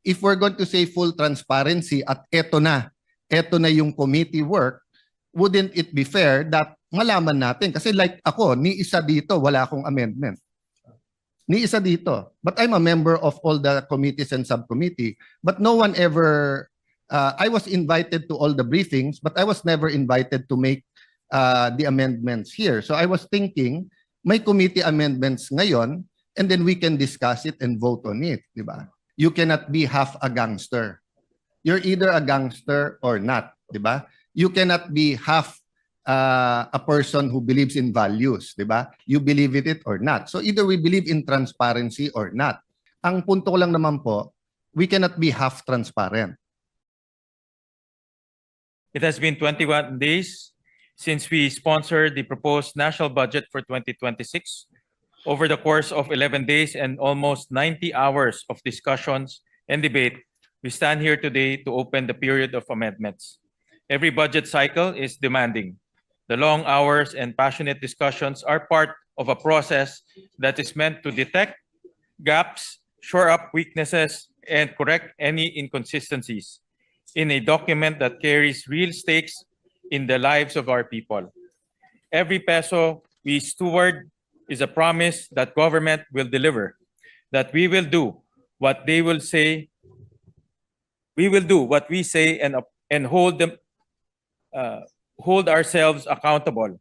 if we're going to say full transparency at eto na yung committee work, wouldn't it be fair that malaman natin? Kasi like ako, ni isa dito, wala akong amendment. Ni isa dito. But I'm a member of all the committees and subcommittee. But no one ever, I was invited to all the briefings, but I was never invited to make the amendments here. So I was thinking, may committee amendments ngayon, and then we can discuss it and vote on it, di ba? You cannot be half a gangster. You're either a gangster or not, di ba? You cannot be half a person who believes in values, di ba? You believe in it or not. So either we believe in transparency or not. Ang punto ko lang naman po, we cannot be half transparent. It has been 21 days since we sponsored the proposed national budget for 2026. Over the course of 11 days and almost 90 hours of discussions and debate, we stand here today to open the period of amendments. Every budget cycle is demanding. The long hours and passionate discussions are part of a process that is meant to detect gaps, shore up weaknesses, and correct any inconsistencies in a document that carries real stakes in the lives of our people. Every peso we steward is a promise that government will deliver, that we will do what they will say, we will do what we say and hold ourselves accountable,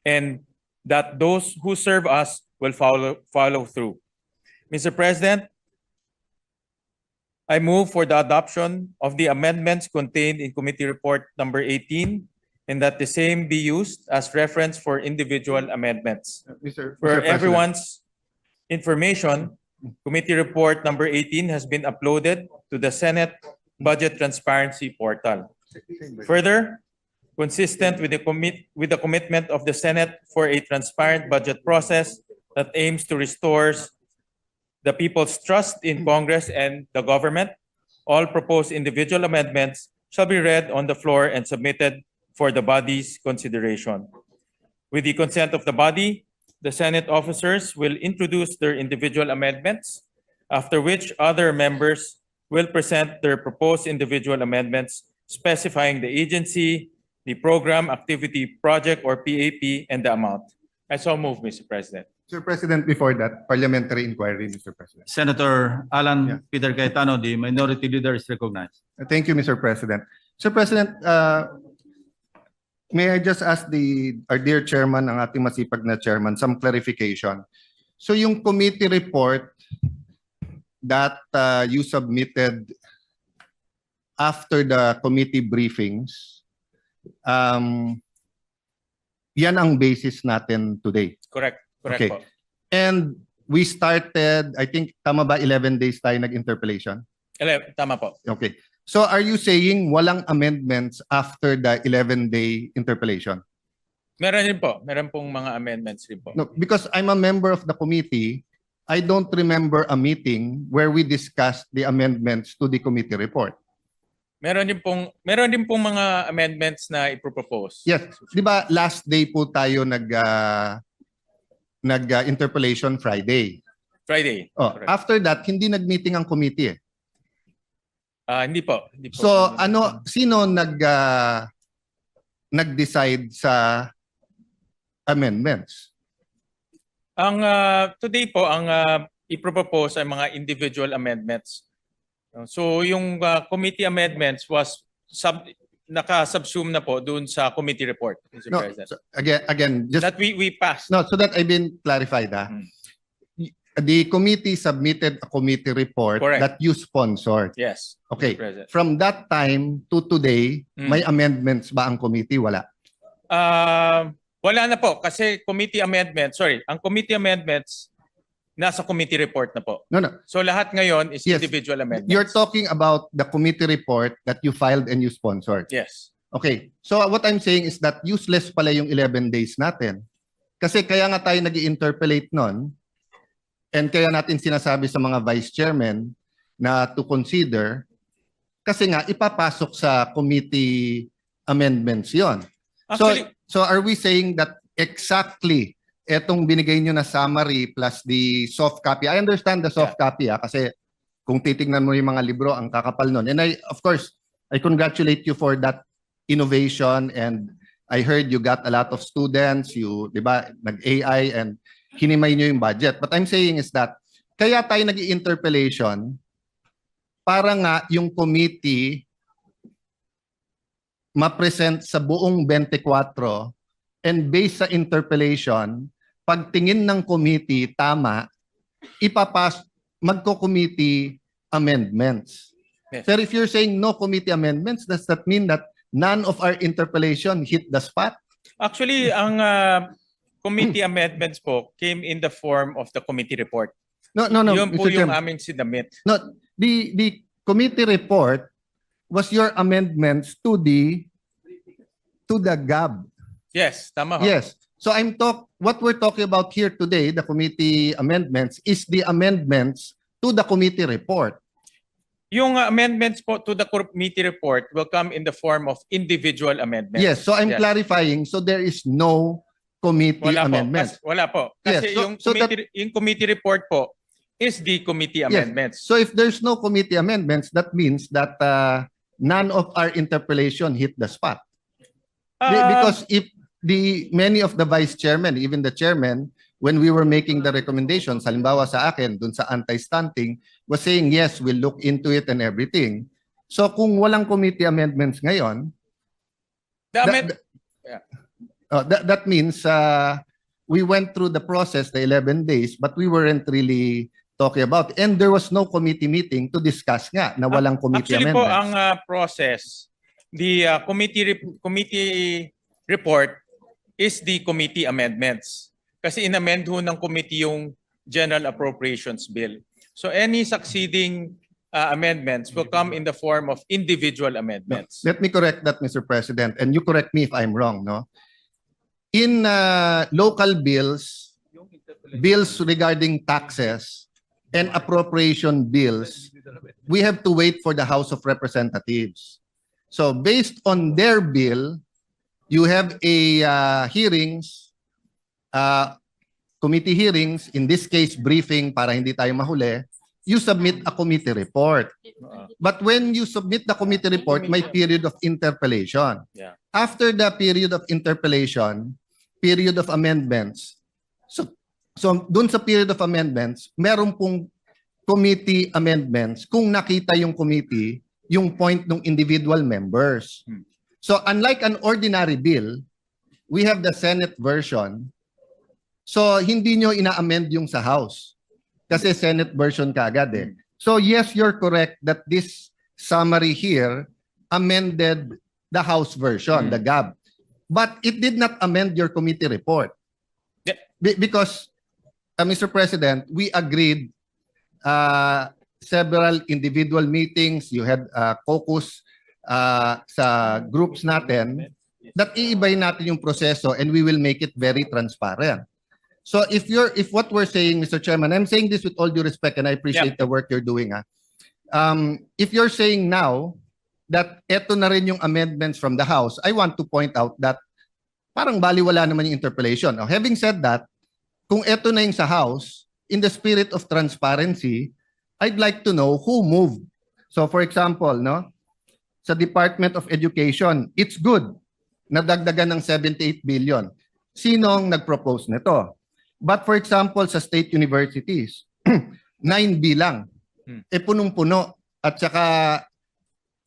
and that those who serve us will follow through. Mr. President, I move for the adoption of the amendments contained in Committee Report number 18, and that the same be used as reference for individual amendments. For everyone's information, Committee Report number 18 has been uploaded to the Senate Budget Transparency Portal. Further, consistent with the commitment of the Senate for a transparent budget process that aims to restore the people's trust in Congress and the government, all proposed individual amendments shall be read on the floor and submitted for the body's consideration. With the consent of the body, the Senate officers will introduce their individual amendments, after which other members will present their proposed individual amendments specifying the agency, the program, activity, project, or PAP, and the amount. I so move, Mr. President. Mr. President, before that, parliamentary inquiry, Mr. President. Senator Alan Peter Cayetano, the minority leader, is recognized. Thank you, Mr. President. Mr. President, may I just ask our dear chairman, ang ating masipag na chairman, some clarification. So yung committee report that you submitted after the committee briefings, yan ang basis natin today. Correct. Correct Okay. po. And we started, I think, tama ba, 11 days tayo nag-interpellation? Tama po. Okay. So are you saying walang amendments after the 11-day interpellation? Meron din po. Meron pong mga amendments din po. No, because I'm a member of the committee, I don't remember a meeting where we discussed the amendments to the committee report. Meron din pong mga amendments na ipropose. Yes. Di ba last day po tayo nag-interpellation Friday? Friday. Oh, Correct. after that, hindi nag-meeting ang committee eh. Hindi po. Hindi po. So sino nag-decide sa amendments? Ang today po ang ipropose ay mga individual amendments. So yung committee amendments was naka-subsume na po doon sa committee report, Mr. No, President. so again, just That we passed. no, so that I've been clarified. The committee submitted a committee report Correct. that you sponsored. Yes. Okay. Mr. President. From that time to today, may amendments ba ang committee? Wala. Wala na po kasi ang committee amendments nasa committee report na po. No, no. So lahat ngayon is Yes. individual amendments. You're talking about the committee report that you filed and you sponsored. Yes. Okay. So what I'm saying is that useless pala yung 11 days natin. Kasi kaya nga tayo nag-interpellate nun and kaya natin sinasabi sa mga vice chairman na to consider kasi nga ipapasok sa committee amendments yon. Actually, So are we saying that exactly etong binigay nyo na summary plus the soft copy? I understand the soft copy kasi Kung titingnan mo yung mga libro, ang kakapal nun. And of course, I congratulate you for that innovation, and I heard you got a lot of students, you, di ba, nag-AI and hinimay nyo yung budget. But I'm saying is that, kaya tayo nag-interpellation para nga yung committee ma-present sa buong 24 and based sa interpellation, pagtingin ng committee tama, magko-committee amendments. Yes. Pero if you're saying no committee amendments, does that mean that none of our interpellation hit the spot? Actually, ang committee amendments po came in the form of the committee report. No, Yun po Mr. yung Chairman. aming sinamit. No, the committee report was your amendments to the GAB. Yes, tama ho. Yes. So what we're talking about here today, the committee amendments, is the amendments to the committee report. Yung amendments po to the committee report will come in the form of individual amendments. Yes. So I'm Yes. clarifying. So there is no committee Wala po. amendments. Wala po. Kasi Yes, so yung committee report po is the committee amendments. So if there's no committee amendments, that means that none of our interpellation hit the spot. Because if many of the vice chairman, even the chairman, when we were making the recommendations, halimbawa sa akin, dun sa anti-stunting, was saying, yes, we'll look into it and everything. So kung walang committee amendments ngayon, that means we went through the process, the 11 days, but we weren't really talking about. And there was no committee meeting to discuss nga na walang committee actually po, amendments. ang process, the committee report is the committee amendments. Kasi inamend ho ng committee yung General Appropriations Bill. So any succeeding amendments will come in the form of individual amendments. Let me correct that, Mr. President, and you correct me if I'm wrong, no? In local bills regarding taxes and appropriation bills, we have to wait for the House of Representatives. So based on their bill, you have a committee hearings, in this case briefing para hindi tayo mahuli, you submit a committee report. But when you submit the committee report, may period of interpellation. Yeah. After the period of interpellation, period of amendments. So dun sa period of amendments, meron pong committee amendments kung nakita yung committee yung point ng individual members. So unlike an ordinary bill, we have the Senate version. So hindi nyo ina-amend yung sa House. Kasi Senate version kaagad eh. So yes, you're correct that this summary here amended the House version, the GAB. But it did not amend your committee report. Yeah. Because, Mr. President, we agreed several individual meetings, you had caucus sa groups natin, that iibay natin yung proseso and we will make it very transparent. So if what we're saying, Mr. Chairman, I'm saying this with all due respect and I appreciate the work you're doing. If you're saying now that eto na rin yung amendments from the House, I want to point out that parang baliwala naman yung interpellation. Now, having said that, kung eto na yung sa House, in the spirit of transparency, I'd like to know who moved. So for example, no, sa Department of Education, it's good na dagdagan ng 78 billion. Sinong nag-propose nito? But for example, sa state universities, 9B lang. Punong-puno. At saka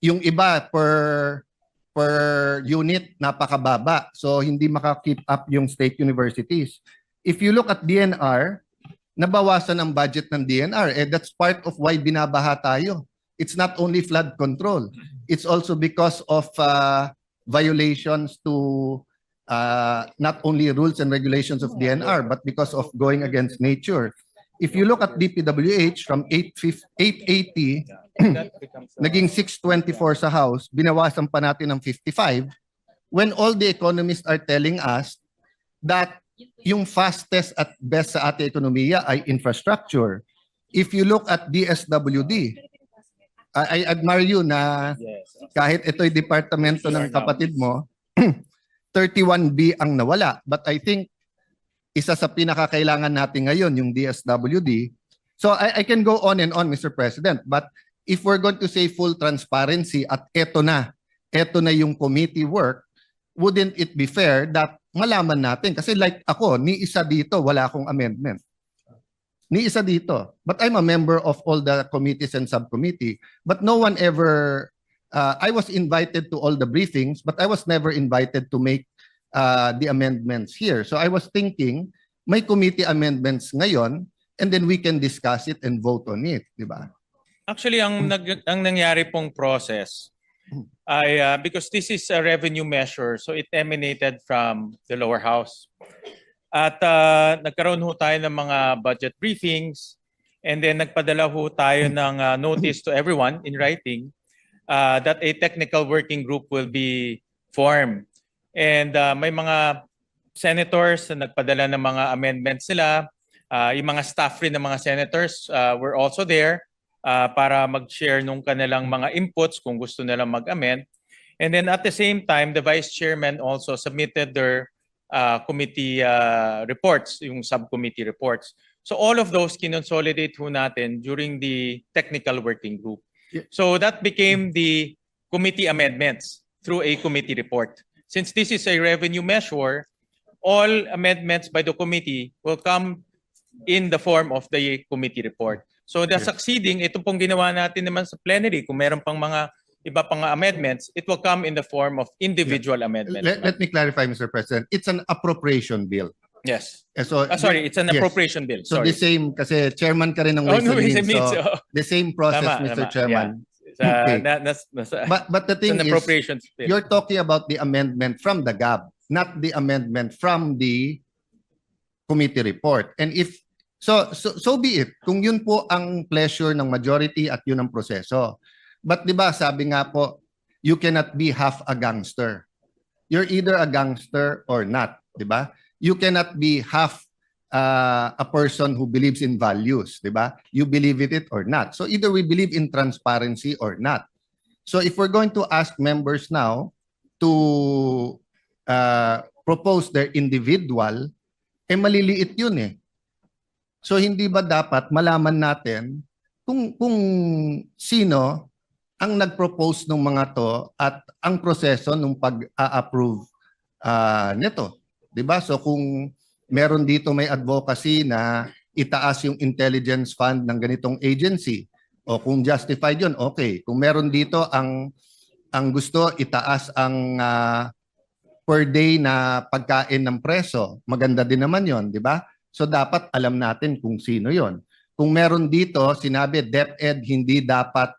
yung iba per unit napakababa. So hindi maka-keep up yung state universities. If you look at DNR, nabawasan ang budget ng DNR. That's part of why binabaha tayo. It's not only flood control. It's also because of violations to not only rules and regulations of DNR, but because of going against nature. If you look at DPWH from 880, naging 624 sa House, binawasan pa natin ng 55, when all the economists are telling us that yung fastest at best sa ating ekonomiya ay infrastructure. If you look at DSWD, I admire you na kahit ito'y departamento ng kapatid mo, 31B ang nawala. But I think isa sa pinakakailangan natin ngayon, yung DSWD. So I can go on and on, Mr. President, but if we're going to say full transparency at eto na yung committee work, wouldn't it be fair that malaman natin? Kasi like ako, ni isa dito, wala akong amendment. Ni isa dito. But I'm a member of all the committees and subcommittee. But no one ever, I was invited to all the briefings, but I was never invited to make the amendments here. So I was thinking, may committee amendments ngayon, and then we can discuss it and vote on it, di ba? Actually, ang nangyari pong process ay because this is a revenue measure, so it emanated from the lower house. At nagkaroon ho tayo ng mga budget briefings, and then nagpadala ho tayo ng notice to everyone in writing that a technical working group will be formed. And may mga senators na nagpadala ng mga amendments nila. Yung mga staff rin ng mga senators were also there para mag-share nung kanilang mga inputs kung gusto nilang mag-amend. And then at the same time, the vice chairman also submitted their committee reports, yung subcommittee reports. So all of those kinonsolidate ho natin during the technical working group. So that became the committee amendments through a committee report. Since this is a revenue measure, all amendments by the committee will come in the form of the committee report. So the succeeding, ito pong ginawa natin naman sa plenary, kung meron pang mga iba pang amendments, it will come in the form of individual amendments. Let me clarify, Mr. President. It's an appropriation bill. Yes. So Sorry, it's an yes. appropriation bill. So Sorry. the same, kasi chairman ka rin ng Ways no, and Means, so, so the same process, tama, Mr. tama, Chairman. Okay. But the It's thing an is, appropriations bill. you're talking about the amendment from the GAB, not the amendment from the committee report. And if so be it. Kung yun po ang pleasure ng majority at yun ang proseso. But 'di ba, sabi nga po, you cannot be half a gangster. You're either a gangster or not, 'di ba? You cannot be half a person who believes in values, 'di ba? You believe in it or not. So either we believe in transparency or not. So if we're going to ask members now to propose their individual, maliliit yun eh. So hindi ba dapat malaman natin kung sino ang nag-propose ng mga to at ang proseso ng pag-approve nito, 'di ba? So kung meron dito may advocacy na itaas yung intelligence fund ng ganitong agency, o kung justified yun, okay. Kung meron dito ang gusto itaas ang per day na pagkain ng preso, maganda din naman yon, 'di ba? So dapat alam natin kung sino yon. Kung meron dito, sinabi DepEd hindi dapat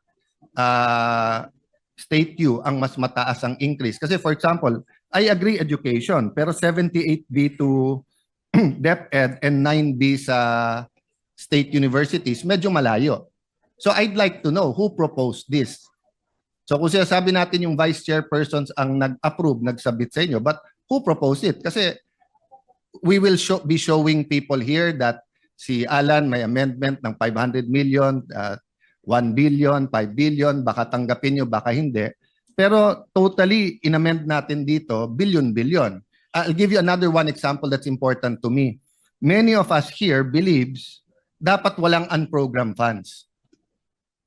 state U ang mas mataas ang increase. Kasi for example, I agree education, pero 78B to DepEd and 9B sa state universities, medyo malayo. So I'd like to know who proposed this. So kung sinasabi natin yung vice chairpersons ang nag-approve, nagsabit sa inyo, but who proposed it? Kasi we will be showing people here that si Alan may amendment ng 500 million, 1 billion, 5 billion, baka tanggapin nyo, baka hindi. Pero totally inamend natin dito, billion. I'll give you another one example that's important to me. Many of us here believes dapat walang unprogrammed funds.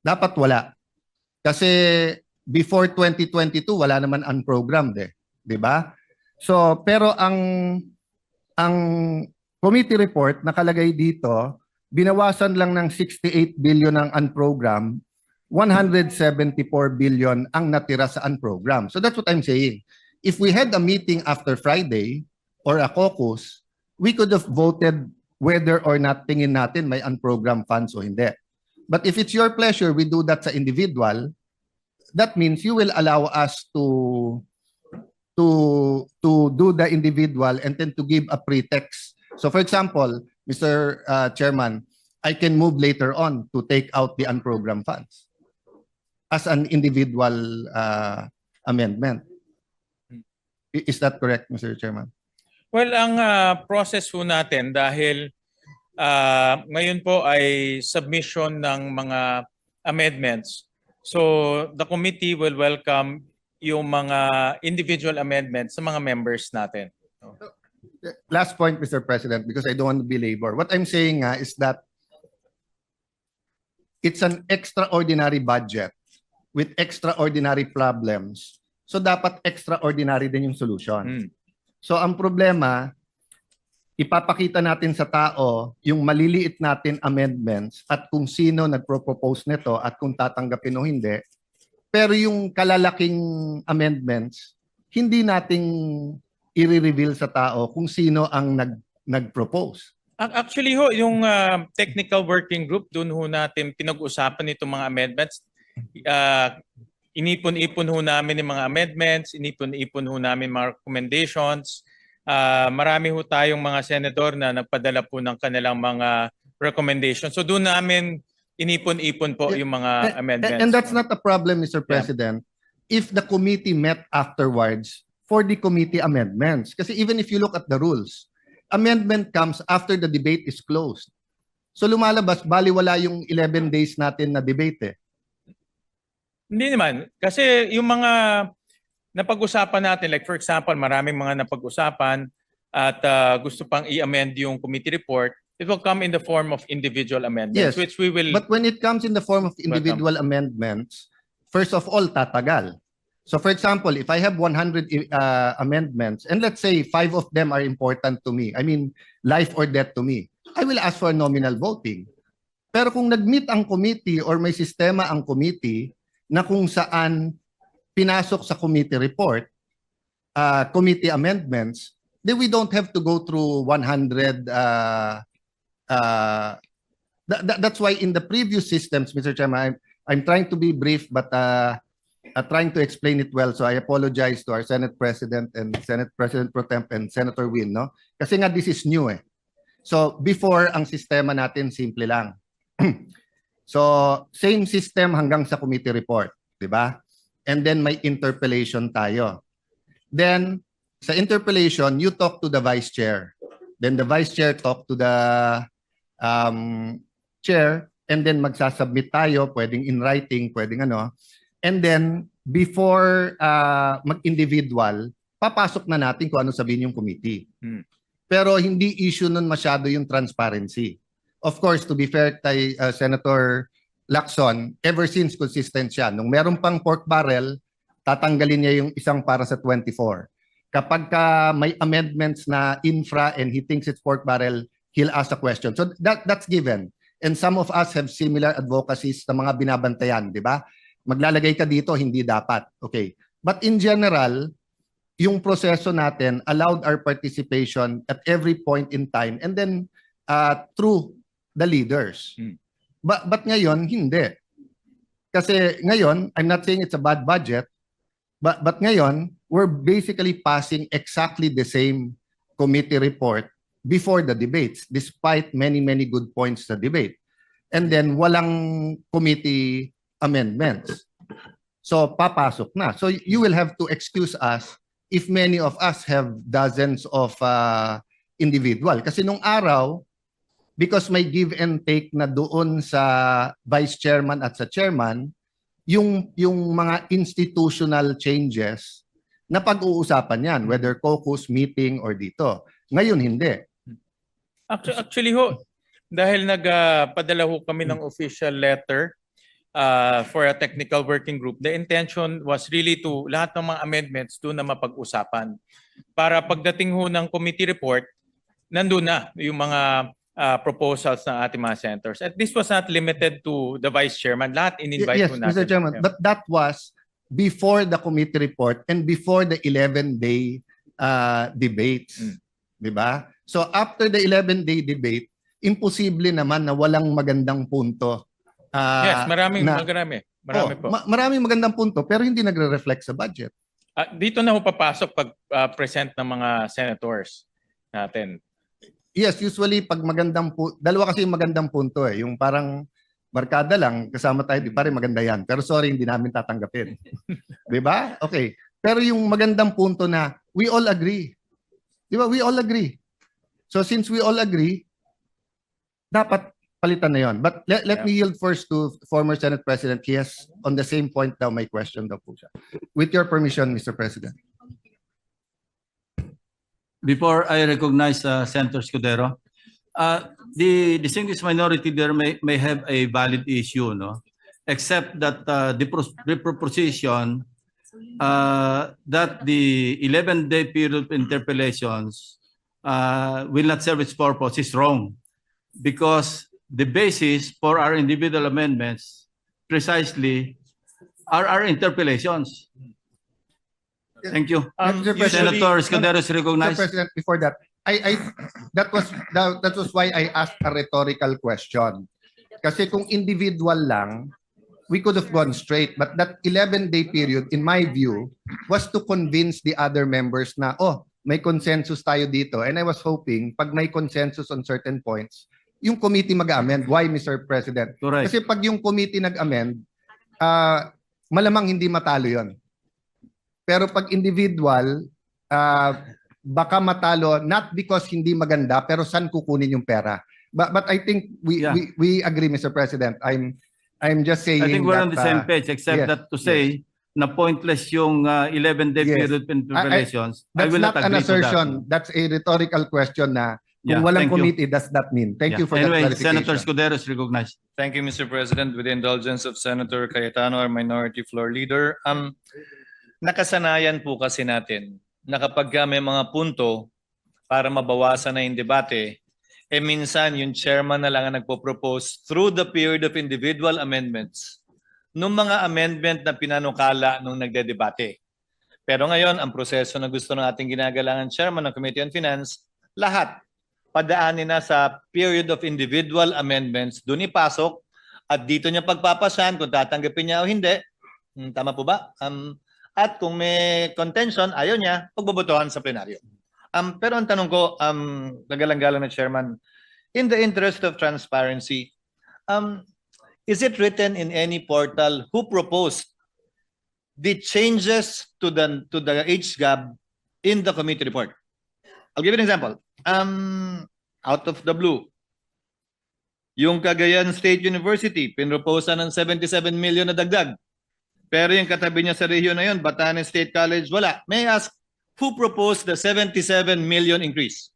Dapat wala. Kasi before 2022, wala naman unprogrammed eh. 'Di ba? So, pero ang committee report nakalagay dito, binawasan lang ng 68 billion ang unprogrammed, 174 billion ang natira sa unprogrammed. So that's what I'm saying. If we had a meeting after Friday or a caucus, we could have voted whether or not tingin natin may unprogrammed funds o hindi. But if it's your pleasure, we do that sa individual, that means you will allow us to do the individual and then to give a pretext. So for example, Mr. Chairman, I can move later on to take out the unprogrammed funds as an individual amendment. Is that correct, Mr. Chairman? Well, ang process po natin dahil ngayon po ay submission ng mga amendments. So the committee will welcome yung mga individual amendments sa mga members natin. Last point, Mr. President, because I don't want to belabor. What I'm saying is that it's an extraordinary budget with extraordinary problems. So dapat extraordinary din yung solution. Mm. So ang problema, ipapakita natin sa tao yung maliliit natin amendments at kung sino nagpro-propose nito at kung tatanggapin o hindi. Pero yung kalalaking amendments, hindi nating i-reveal sa tao kung sino ang nag-propose. Actually ho, yung technical working group, doon ho natin pinag-usapan itong mga amendments. Inipon-ipon ho namin yung mga amendments, inipon-ipon ho namin mga recommendations. Marami ho tayong mga senador na nagpadala po ng kanilang mga recommendations. So doon namin inipon-ipon po yung mga amendments. And that's not a problem, Mr. President, if the committee met afterwards for the committee amendments. Kasi even if you look at the rules, amendment comes after the debate is closed. So lumalabas, baliwala yung 11 days natin na debate eh. Hindi naman. Kasi yung mga napag-usapan natin, like for example, maraming mga napag-usapan at gusto pang i-amend yung committee report, it will come in the form of individual amendments, Yes, which we will... But when it comes in the form of individual amendments, first of all, tatagal. So for example, if I have 100 amendments, and let's say 5 of them are important to me, I mean, life or death to me, I will ask for nominal voting. Pero kung nag-meet ang committee or may sistema ang committee na kung saan pinasok sa committee report, committee amendments, then we don't have to go through 100. That's why in the previous systems, Mr. Chairman, I'm trying to be brief, but trying to explain it well. So I apologize to our Senate President and Senate President Pro Temp and Senator Win, no? Kasi nga this is new eh. So before, ang sistema natin simple lang. So same system hanggang sa committee report, di ba? And then may interpellation tayo. Then sa interpellation, you talk to the vice chair. Then the vice chair talk to the chair, and then magsasubmit tayo, pwedeng in writing, pwedeng ano. And then, before mag-individual, papasok na natin kung ano sabihin yung committee. Pero hindi issue nun masyado yung transparency. Of course, to be fair kay Senator Lacson, ever since consistent siya. Nung meron pang pork barrel, tatanggalin niya yung isang para sa 24. Kapag may amendments na infra and he thinks it's pork barrel, he'll ask a question. So that's given. And some of us have similar advocacies na mga binabantayan, di ba? Maglalagay ka dito, hindi dapat. Okay. But in general, yung proseso natin allowed our participation at every point in time and then through the leaders. But ngayon, hindi. Kasi ngayon, I'm not saying it's a bad budget, but ngayon, we're basically passing exactly the same committee report before the debates, despite many, many good points sa debate. And then, walang committee amendments. So, papasok na. So, you will have to excuse us if many of us have dozens of individual. Kasi nung araw, because may give and take na doon sa vice chairman at sa chairman, yung mga institutional changes na pag-uusapan yan, whether caucus, meeting, or dito. Ngayon, hindi. Actually ho, dahil nagpadala ho kami ng official letter for a technical working group, the intention was really to lahat ng mga amendments doon na mapag-usapan. Para pagdating ho ng committee report, nandun na yung mga proposals ng ating mga senators. And this was not limited to the vice chairman. Lahat in-invite Yes, ho natin. Mr. Chairman, Yeah. but that was before the committee report and before the 11-day debates. Di ba? So after the 11-day debate, imposible naman na walang magandang punto. Yes, marami po. Maraming magandang punto pero hindi nagre-reflect sa budget. Dito na ho papasok pag present ng mga senators natin. Yes, usually pag magandang dalawa kasi yung magandang punto eh, yung parang barkada lang kasama tayo, di pare maganda yan. Pero sorry, hindi namin tatanggapin. 'Di ba? Okay. Pero yung magandang punto na we all agree. Di ba? We all agree. So since we all agree, dapat palitan na yon. But let me yield first to former Senate President. He has on the same point daw may question daw po siya. With your permission, Mr. President. Before I recognize Senator Escudero, The distinguished minority there may have a valid issue, no? Except that the proposition that the 11-day period of interpellations will not serve its purpose is wrong, because the basis for our individual amendments precisely are our interpellations. Thank you. Mr. President, Senator Escudero is Mr. recognized. President, before that, that was why I asked a rhetorical question. Kasi kung individual lang, we could have gone straight. But that 11-day period, in my view, was to convince the other members na, oh, may consensus tayo dito. And I was hoping, pag may consensus on certain points, yung committee mag-amend. Why, Mr. President? Correct. Kasi pag yung committee nag-amend, malamang hindi matalo yon. Pero pag individual, baka matalo not because hindi maganda, pero saan kukunin yung pera. But I think we agree, Mr. President. I'm just saying I think we're that, on the same page, except yes, that to say na pointless yung 11-day Yes. period of interpellations. I that's will not not an agree to that. assertion. That's a rhetorical question na kung Yeah, walang thank you. committee, does that mean? Thank you for that Anyway, clarification. Senator Escudero is recognized. Thank you, Mr. President. With the indulgence of Senator Cayetano, our minority floor leader, nakasanayan po kasi natin na kapag may mga punto para mabawasan na yung debate, minsan yung chairman na lang ang nagpo-propose through the period of individual amendments nung mga amendment na pinanukala nung nagdedebate. Pero ngayon, ang proseso na gusto ng ating ginagalangan chairman ng Committee on Finance, lahat padaanin na sa period of individual amendments, doon ipasok at dito niya pagpapasan kung tatanggapin niya o hindi. Tama po ba? At kung may contention, ayaw niya, pagbobotohan sa plenaryo. Pero ang tanong ko, nagalang-galang na chairman, in the interest of transparency, is it written in any portal who proposed the changes to the HGAB in the committee report? I'll give you an example. Out of the blue, yung Cagayan State University, pinroposa ng 77 million na dagdag. Pero yung katabi niya sa rehiyon na yun, Batanes State College, wala. May I ask, who proposed the 77 million increase?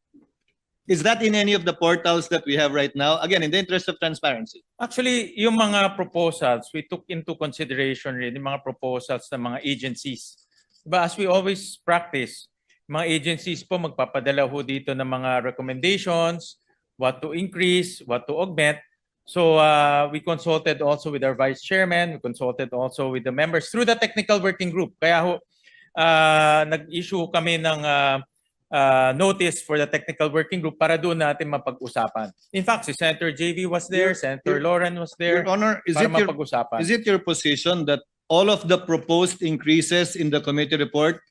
Is that in any of the portals that we have right now? Again, in the interest of transparency. Actually, yung mga proposals, we took into consideration rin yung mga proposals ng mga agencies. Diba, as we always practice, mga agencies po magpapadala ho dito ng mga recommendations, what to increase, what to augment. So we consulted also with our vice chairman, we consulted also with the members through the technical working group. Kaya ho, nag-issue kami ng notice for the technical working group para doon natin mapag-usapan. In fact, si Senator JV was there, Senator Lauren was there, Your Honor, para mapag-usapan. is it your position that all of the proposed increases in the committee report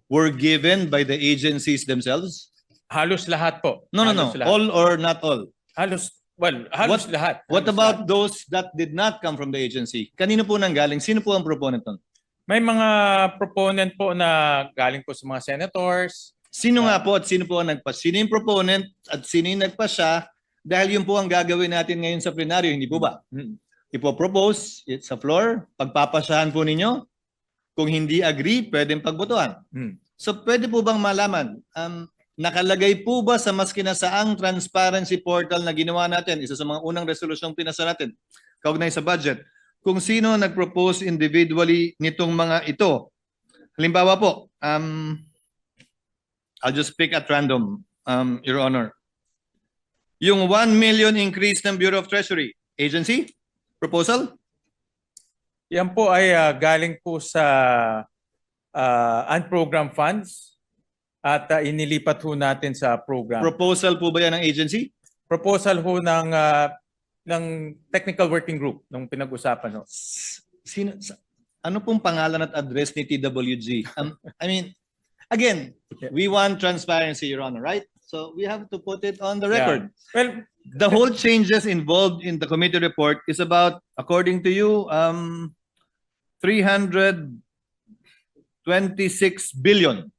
were given by the agencies themselves? Halos lahat po. No. Halos lahat. All or not all? Halos lahat. What Halos about lahat. those that did not come from the agency? Kanino po nanggaling? Sino po ang proponent nun? May mga proponent po na galing po sa mga senators. Sino nga po at sino po ang nagpa? Sino yung proponent at sino yung nagpasya? Dahil yun po ang gagawin natin ngayon sa plenaryo, hindi po ba? Ipopropose sa floor, pagpapasyahan po ninyo. Kung hindi agree, pwedeng pagbotohan. So pwede po bang malaman, nakalagay po ba sa mas kinasaang transparency portal na ginawa natin, isa sa mga unang resolusyong pinasa natin, kaugnay sa budget, kung sino nag-propose individually nitong mga ito? Halimbawa po, I'll just pick at random, Your Honor. Yung 1 million increase ng Bureau of Treasury, agency? Proposal? Yan po ay galing po sa unprogrammed funds at inilipat ho natin sa program. Proposal po ba yan ng agency? Proposal ho ng technical working group nung pinag-usapan ho. Ano pong pangalan at address ni TWG? I mean, again, we want transparency, Your Honor, right? So we have to put it on the record. Well, The whole changes involved in the committee report is about, according to you, 326 billion.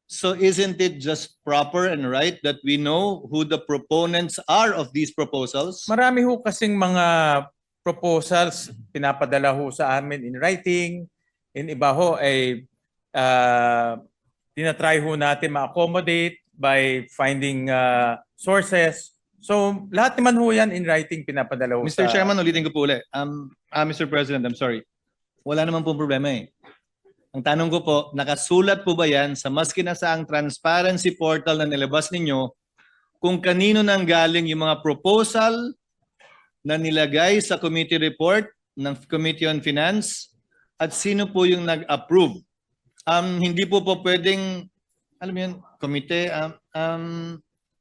So isn't it just proper and right that we know who the proponents are of these proposals? marami ho kasing mga proposals pinapadala ho sa amin in writing. In iba ho ay tinatry ho natin ma-accommodate by finding sources. So lahat naman ho yan in writing pinapadala ho Mr. sa... Chairman, ulitin ko po ulit. Mr. President, I'm sorry. Wala naman pong problema eh. Ang tanong ko po, nakasulat po ba yan sa maski na sa ang transparency portal na nilabas ninyo kung kanino nang galing yung mga proposal na nilagay sa committee report ng Committee on Finance at sino po yung nag-approve? Hindi po pwedeng, alam mo yun, komite,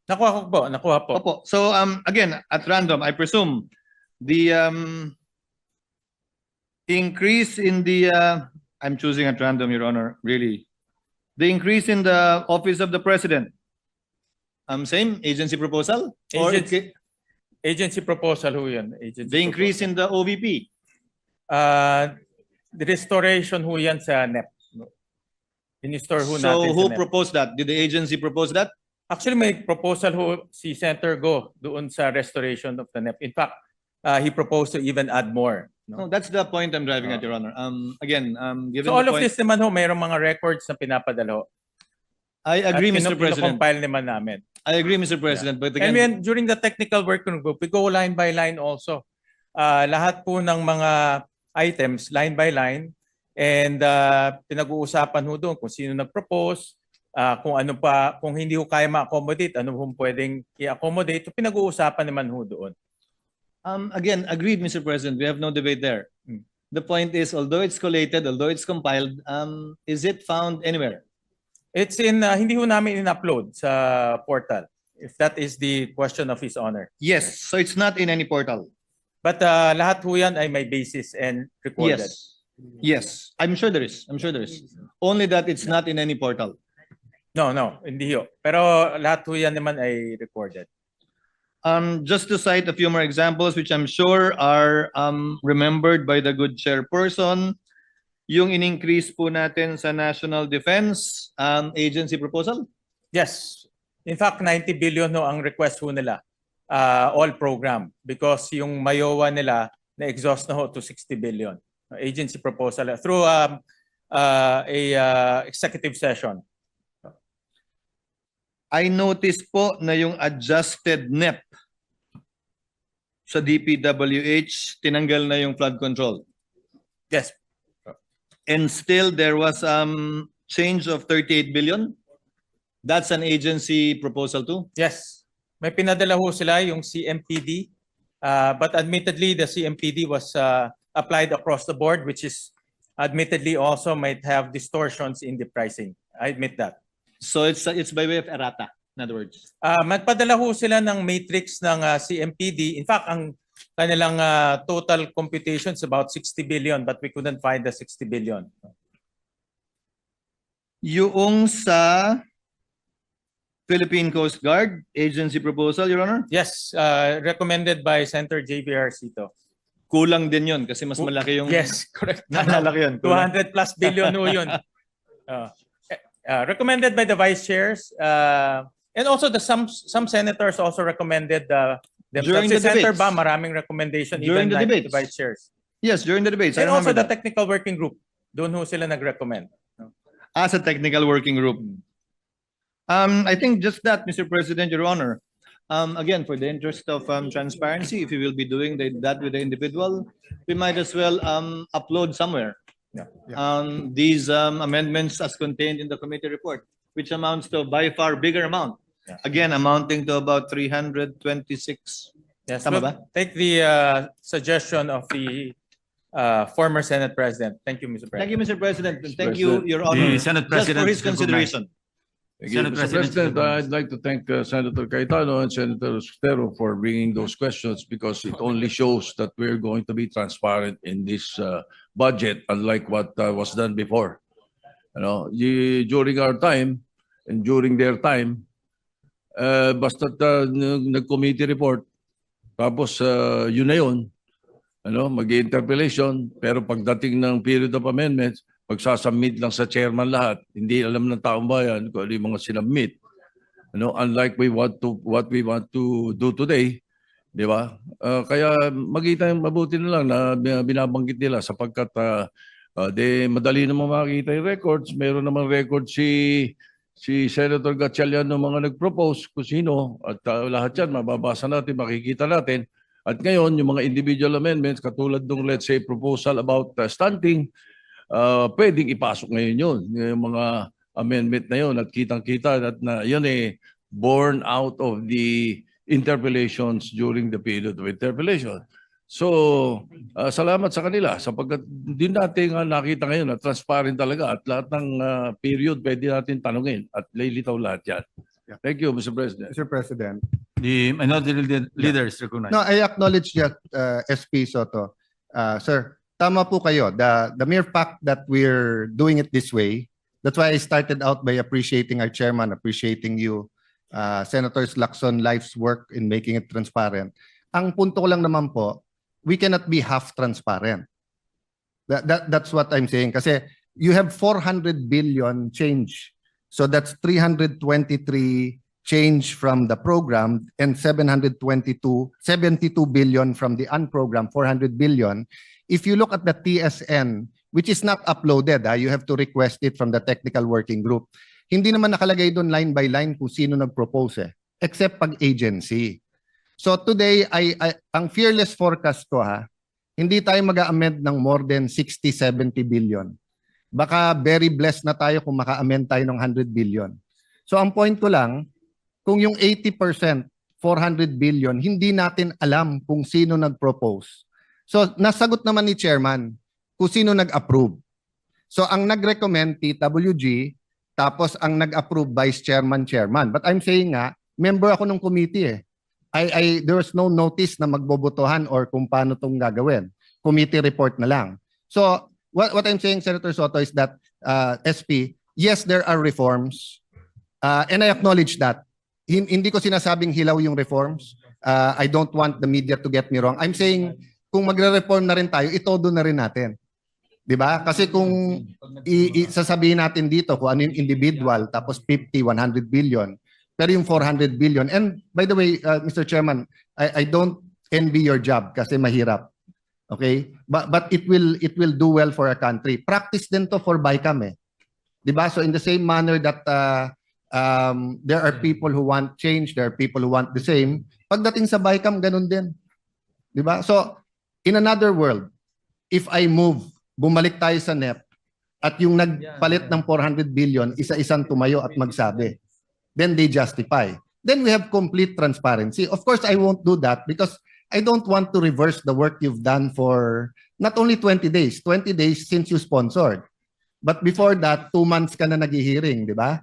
Nakuha po. Opo. So again, at random, I presume the increase in the I'm choosing at random, Your Honor, really. The increase in the office of the president. Same agency proposal? Or Agency proposal ho yun. Agency the increase in the OVP? The restoration ho yan sa NEP. In-store ho So natin who sa NEP. proposed that? Did the agency propose that? Actually, may proposal ho si Senator Go doon sa restoration of the NEP. In fact, he proposed to even add more. No, that's the point I'm driving at, Your Honor. Again, given So all the of point, this naman ho, mayroong mga records na pinapadala ho. I agree, Mr. President. Compile naman namin. I agree, Mr. President. But And again, then, during the technical working group, we go line by line also. Lahat po ng mga items, line by line. And pinag-uusapan ho doon kung sino nag-propose, kung ano pa, kung hindi ho kaya ma-accommodate, ano ho pwedeng i-accommodate. So pinag-uusapan naman ho doon. again, agreed, Mr. President. We have no debate there. The point is, although it's collated, although it's compiled, is it found anywhere? It's in, hindi ho namin in-upload sa portal. If that is the question of His Honor. Yes. So it's not in any portal. But lahat ho yan ay may basis and recorded. Yes. Yes. I'm sure there is. I'm sure there is. Only that it's not in any portal. No, hindi ho. Pero lahat ho yan naman ay recorded. Just to cite a few more examples, which I'm sure are remembered by the good chairperson, yung in-increase po natin sa National Defense Agency proposal. Yes. In fact, 90 billion ho ang request ho nila. All program. Because yung Mayowa nila na-exhaust na ho to 60 billion. Agency proposal through a executive session. I noticed po na yung adjusted NEP sa DPWH, tinanggal na yung flood control. Yes. And still there was change of 38 billion. That's an agency proposal too. Yes. May pinadala ho sila yung CMPD. But admittedly, the CMPD was applied across the board, which is admittedly also might have distortions in the pricing. I admit that. So it's by way of errata, in other words. Magpadala ho sila ng matrix ng CMPD. In fact, ang kanilang total computation is about 60 billion, but we couldn't find the 60 billion. Yung sa Philippine Coast Guard agency proposal, Your Honor, Yes, recommended by Senator JVR Cito. kulang din yun kasi mas malaki yung... Yes, correct. Naalala ko yun. Kulang. 200 plus billion ho yun. Recommended by the vice chairs. And also some senators also recommended During the Senator debates. Ba, maraming recommendation During even the like debates. the vice chairs. Yes, during the debates. I And also remember the that. technical working group. Doon ho sila nag-recommend. As a technical working group. I think just that, Mr. President, Your Honor. Again, for the interest of transparency, if you will be doing that with the individual, we might as well upload somewhere these amendments as contained in the committee report, which amounts to a by far bigger amount. Yeah. Again, amounting to about 326. Yes, Tama we'll ba? take the suggestion of the former Senate President. Thank you, Mr. Thank President. you, Mr. President. and Thank you, President. Your Honor, The Senate just for President his is recognized. consideration. Thank you, Senate Mr. President, President, Mr. I'd like to thank Senator Cayetano and Senator Sotero for bringing those questions because it only shows that we're going to be transparent in this budget, unlike what was done before. During our time and during their time, basta nag-committee report, tapos yun na yun, mag-interpellation, pero pagdating ng period of amendments, magsasubmit lang sa chairman lahat. Hindi alam ng taong bayan kung ano yung mga sinubmit. Unlike what we want to do today, di ba? Kaya mabuti na lang na binabanggit nila sapagkat madali naman makikita yung records. Meron namang record si si Senator Gatchalian ng mga nag-propose kung sino at lahat yan mababasa natin, makikita natin. At ngayon, yung mga individual amendments katulad ng let's say proposal about stunting, pwedeng ipasok ngayon yun. Yung mga amendment na yun at kitang-kita at na yun born out of the interpellations during the period of interpellation. So, salamat sa kanila sapagkat din natin nakita ngayon na transparent talaga at lahat ng period pwede natin tanungin at lilitaw lahat yan. Yeah. Thank you, Mr. President. Mr. President. The minority leader is recognized. No, I acknowledge that, SP Soto. Sir, tama po kayo. The mere fact that we're doing it this way, that's why I started out by appreciating our chairman, appreciating you, Senator Lacson, life's work in making it transparent. Ang punto ko lang naman po, we cannot be half transparent. That's what I'm saying. Kasi you have 400 billion change. So that's 323 change from the program and 72 billion from the unprogrammed, 400 billion. If you look at the TSN, which is not uploaded, you have to request it from the technical working group. Hindi naman nakalagay doon line by line kung sino nag-propose except pag agency. So today, ang fearless forecast ko hindi tayo mag-amend ng more than 60-70 billion. Baka very blessed na tayo kung maka-amend tayo ng 100 billion. So ang point ko lang, kung yung 80%, 400 billion, hindi natin alam kung sino nag-propose. So nasagot naman ni Chairman kung sino nag-approve. So ang nag-recommend, TWG, tapos ang nag-approve, Vice Chairman, Chairman. But I'm saying member ako ng committee there was no notice na magbobotohan or kung paano itong gagawin. Committee report na lang. So, what I'm saying, Senator Soto, is that, SP, yes, there are reforms. And I acknowledge that. Hindi ko sinasabing hilaw yung reforms. I don't want the media to get me wrong. I'm saying, kung magre-reform na rin tayo, itodo na rin natin. Diba? Kasi kung sasabihin natin dito kung ano yung individual, tapos 50, 100 billion, pero yung 400 billion. And by the way, Mr. Chairman, I don't envy your job kasi mahirap. Okay? But it will do well for our country. Practice din to for BICAM . Diba? So in the same manner that there are people who want change, there are people who want the same, pagdating sa BICAM, ganun din. Diba? So in another world, if I move, bumalik tayo sa NEP, at yung nagpalit ng 400 billion, isa-isang tumayo at magsabi, then they justify. Then we have complete transparency. Of course, I won't do that because I don't want to reverse the work you've done for not only 20 days, 20 days since you sponsored. But before that, 2 months ka na nag-hearing, di ba?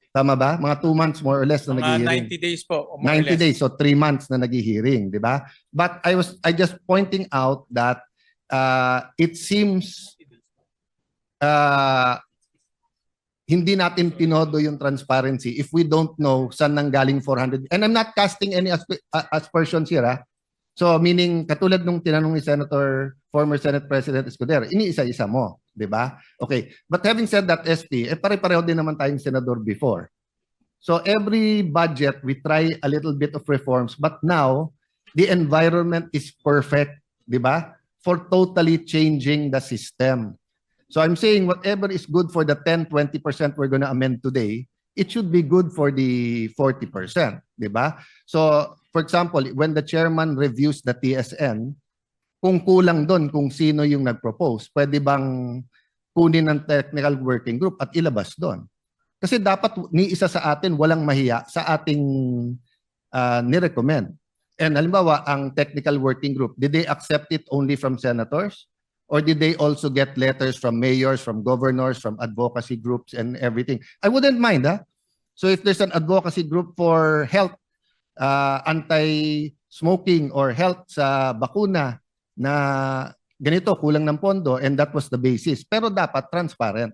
Tama ba? Mga 2 months more or less na nag-hearing. 90 days po. 90 days, so 3 months na nag-hearing, di ba? But I just pointing out that it seems hindi natin tinodo yung transparency if we don't know saan nanggaling 400. And I'm not casting any aspersions here. So meaning, katulad nung tinanong ni former Senate President Escudero, iniisa-isa mo, di ba? Okay. But having said that, SP, pare-pareho din naman tayong senador before. So every budget, we try a little bit of reforms. But now, the environment is perfect, di ba? For totally changing the system. So I'm saying whatever is good for the 10-20% we're going to amend today, it should be good for the 40%, di ba? So, for example, when the chairman reviews the TSN, kung kulang doon kung sino yung nag-propose, pwede bang kunin ng technical working group at ilabas doon? Kasi dapat ni isa sa atin walang mahiya sa ating ni-recommend. And halimbawa, ang technical working group, did they accept it only from senators? Or did they also get letters from mayors, from governors, from advocacy groups and everything? I wouldn't mind, So if there's an advocacy group for health, anti-smoking or health sa bakuna na ganito, kulang ng pondo, and that was the basis. Pero dapat transparent.